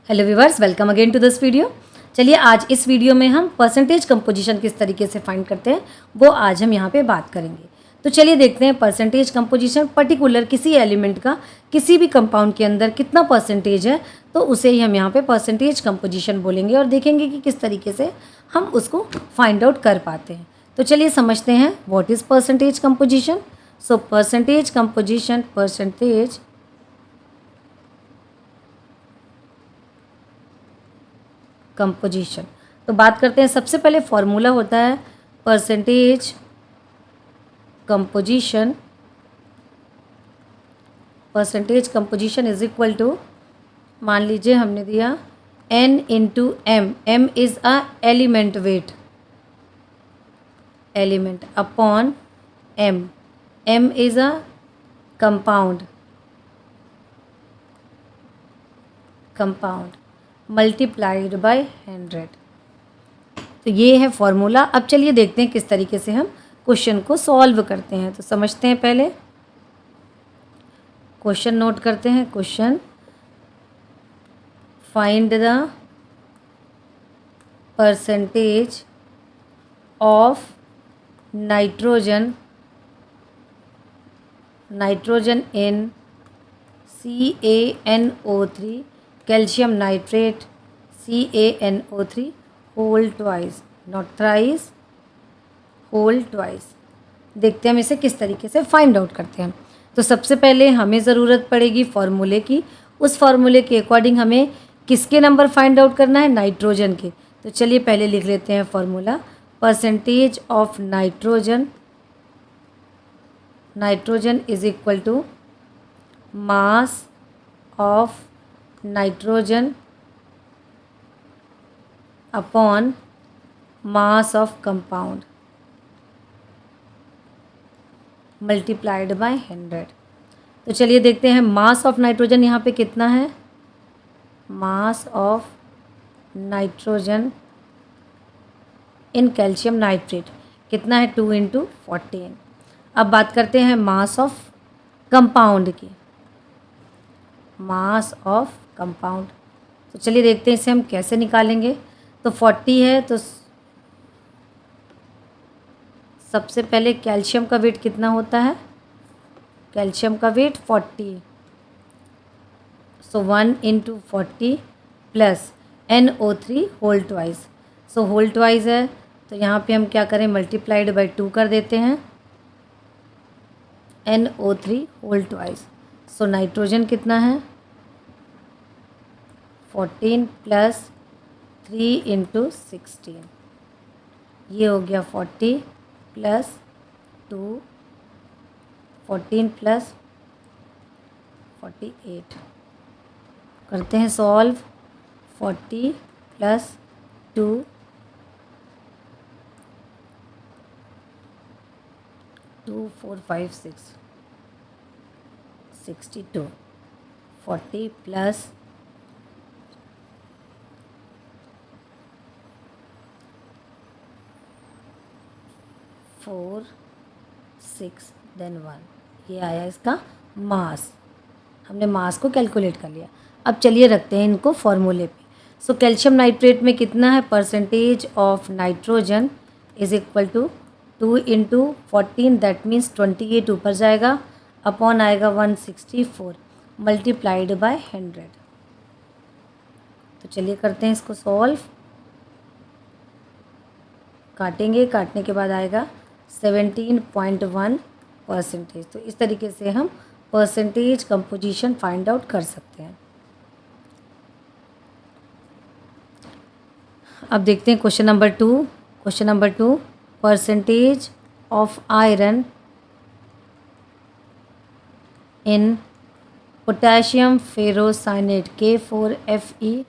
Hello viewers, welcome again to this video. चलिए आज इस वीडियो में हम परसेंटेज कंपोजिशन किस तरीके से फाइंड करते हैं वो आज हम यहाँ पे बात करेंगे। तो चलिए देखते हैं परसेंटेज कंपोजिशन पर्टिकुलर किसी एलिमेंट का किसी भी कंपाउंड के अंदर कितना परसेंटेज है, तो उसे ही हम यहाँ पे परसेंटेज कंपोजिशन बोलेंगे और देखेंगे कि किस तरीके से हम उसको फाइंड आउट कर पाते हैं। तो चलिए समझते हैं what is percentage composition. So percentage composition, percentage composition, तो बात करते हैं। सबसे पहले फॉर्मूला होता है percentage composition. Percentage composition is equal to, मान लीजिए हमने दिया n into M. M is a element weight, element upon m। m is a compound, compound multiplied by 100। तो ये है फॉर्मूला। अब चलिए देखते हैं किस तरीके से हम क्वेश्चन को सॉल्व करते हैं। तो समझते हैं, पहले क्वेश्चन नोट करते हैं। Question, find the percentage of nitrogen, nitrogen in CaNO3 calcium nitrate CaNO3 whole twice, not thrice, whole twice. देखते हैं हम इसे किस तरीके से फाइंड आउट करते हैं। तो सबसे पहले हमें ज़रूरत पड़ेगी फार्मूले की। उस फार्मूले के अकॉर्डिंग हमें किसके नंबर फाइंड आउट करना है, नाइट्रोजन के। तो चलिए पहले लिख लेते हैं formula, percentage of nitrogen, nitrogen is equal to mass of nitrogen upon mass of compound multiplied by 100। तो चलिए देखते हैं मास ऑफ नाइट्रोजन यहाँ पे कितना है। मास of nitrogen in calcium nitrate कितना है, 2 इंटू 14। अब बात करते हैं मास ऑफ कंपाउंड की, मास ऑफ कंपाउंड। तो चलिए देखते हैं इसे हम कैसे निकालेंगे। तो 40 है, तो सबसे पहले कैल्शियम का वेट कितना होता है, कैल्शियम का weight 40। So 1 into 40 plus NO3 whole twice. So whole twice है, तो यहाँ पे हम क्या करें, मल्टीप्लाइड बाई 2 कर देते हैं, NO3 whole twice. So nitrogen कितना है, 14 प्लस 3 इंटू 16। ये हो गया 40 प्लस 2, 14 प्लस 48। करते हैं सॉल्व। 40 प्लस 2, 2 4 5 6, 62। 40 प्लस 4 6 देन 1, ये आया इसका मास। हमने मास को कैलकुलेट कर लिया। अब चलिए रखते हैं इनको फॉर्मूले पे। सो कैल्शियम नाइट्रेट में कितना है, percentage of nitrogen is equal to 2 into 14, that means 28 ऊपर जाएगा, अपॉन आएगा 164 मल्टीप्लाइड बाय 100। तो चलिए करते हैं इसको सॉल्व। काटेंगे, काटने के बाद आएगा 17.1 परसेंटेज। तो इस तरीके से हम परसेंटेज कंपोजिशन फाइंड आउट कर सकते हैं। अब देखते हैं question number 2। Question number 2, percentage of iron in potassium ferrocyanate K4FeCN6,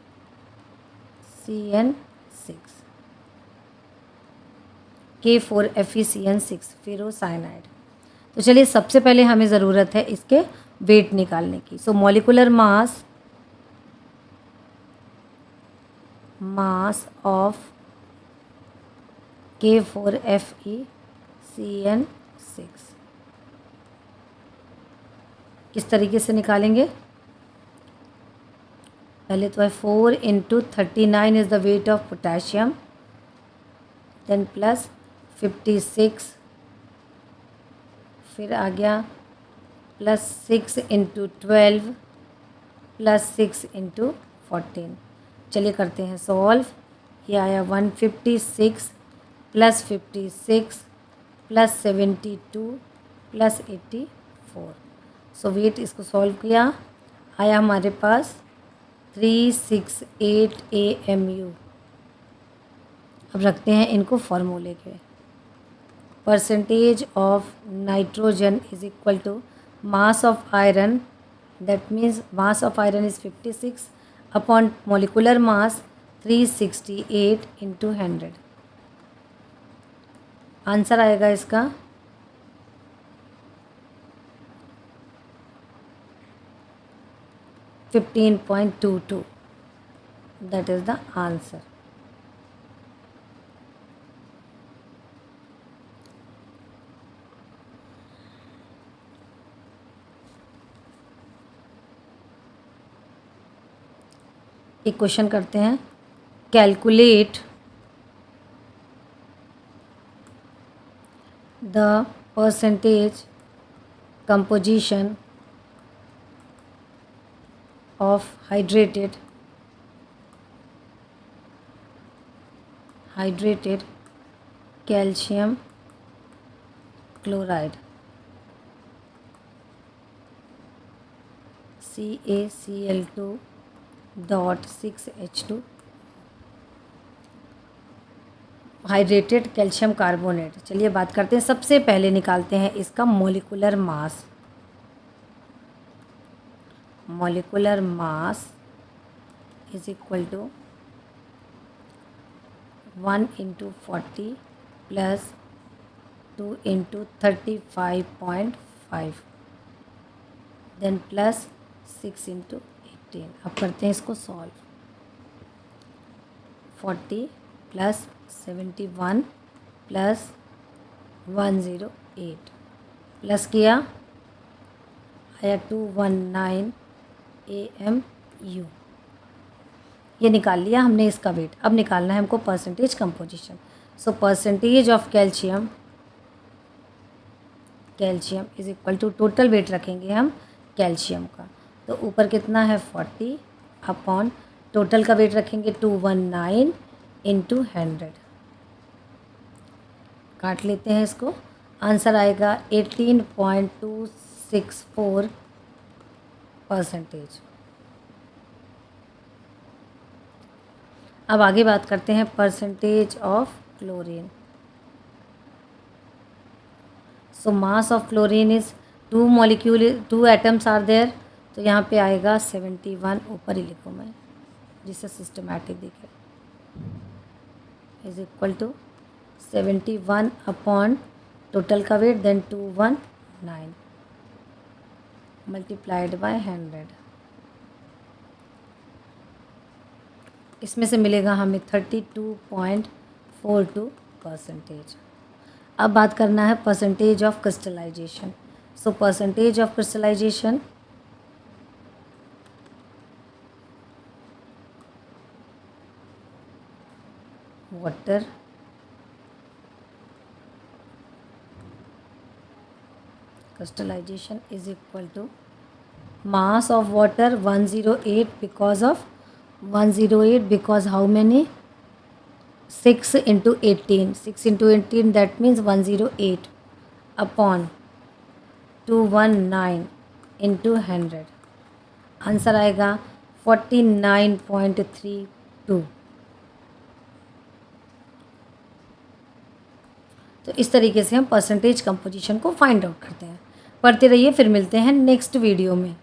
K4FeCN6 ferrocyanide. तो चलिए सबसे पहले हमें ज़रूरत है इसके वेट निकालने की। सो molecular mass, mass of K4FeCN6 किस तरीके से निकालेंगे। पहले तो है 4 into 39 is the weight of potassium, then plus 56, फिर आ गया प्लस 6 इंटू 12 प्लस 6 इंटू 14। चलिए करते हैं सॉल्व। ये आया 156 प्लस 56 प्लस 72 प्लस 84। सो वेट इसको सॉल्व किया, आया हमारे पास 368 AMU। अब रखते हैं इनको फॉर्मूले के। Percentage of nitrogen is equal to mass of iron, that means mass of iron is 56 upon molecular mass 368 into 100। Answer आएगा इसका 15.22, दैट इज़ द आंसर। एक क्वेश्चन करते हैं, calculate the percentage composition of hydrated calcium chloride CaCl2.6H2 hydrated calcium carbonate. चलिए बात करते हैं, सबसे पहले निकालते हैं इसका molecular mass. Molecular mass is equal to 1 into 40 plus 2 into 35.5 then plus 6 into 18। अब करते हैं इसको सॉल्व। 40 प्लस 71 प्लस 108 प्लस किया, आया 219 AMU। ये निकाल लिया हमने इसका वेट। अब निकालना है हमको percentage composition. So percentage of calcium is equal to, total weight रखेंगे हम कैल्शियम का, तो ऊपर कितना है 40 अपॉन टोटल का वेट रखेंगे 219 इंटू 100। काट लेते हैं इसको, आंसर आएगा 18.264%। अब आगे बात करते हैं percentage of chlorine. So mass of chlorine is 2 atoms are there, तो यहाँ पे आएगा 71, ऊपर ही लिखूँ मैं जिससे सिस्टमैटिक दिखे, is equal to 71 upon total का वेट देन 219 मल्टीप्लाइड बाय 100। इसमें से मिलेगा हमें 32.42%। अब बात करना है percentage of crystallization. So percentage of crystallization water crystallization is equal to mass of water 108 because how many 6 into 18 that means 108 upon 219 into 100। Answer आएगा 49.32। तो इस तरीके से हम परसेंटेज कंपोजिशन को फाइंड आउट करते हैं। पढ़ते रहिए, फिर मिलते हैं नेक्स्ट वीडियो में।